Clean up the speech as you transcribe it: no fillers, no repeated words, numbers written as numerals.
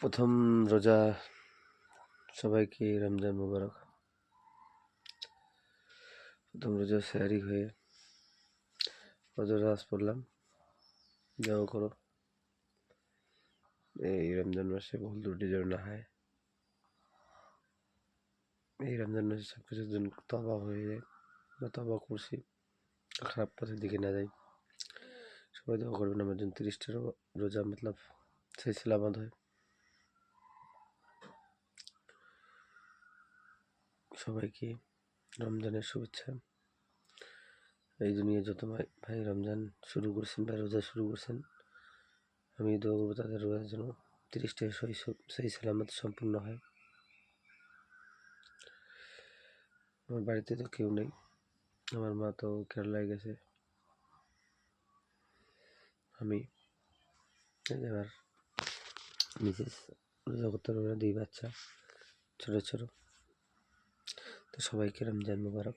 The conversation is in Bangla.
প্রথম রোজা সবাইকে রমজান মোবারক। প্রথম রোজা সেহরি হয়ে ফজর নামাজ পড়লাম। দোয়া করো এই রমজান মাসে ভুল ত্রুটি যেন না হয়। এই রমজান মাসে সব কিছুর জন্য তওবা হয়ে যায় বা তওবা করছি, খারাপ পথের দিকে না যাই। সবাই দোয়া করবেন আমার জন্য 30টা রোজা মতলব সেই সালামত হয়। সবাইকে রমজানের শুভেচ্ছা। এই দুনিয়া যত ভাই রমজান শুরু করছেন বা রোজা শুরু করছেন, আমি দোয়া করবো তাদের রোজার জন্য 30টা সেই সালামত সম্পূর্ণ হয়। আমার বাড়িতে তো কেউ নেই, আমার মা তো কেরালায় গেছে। আমি আমার মিসেস রোজা করতে পারবে না, 2 বাচ্চা ছোট ছোট। তো সবাইকে রমজান মোবারক।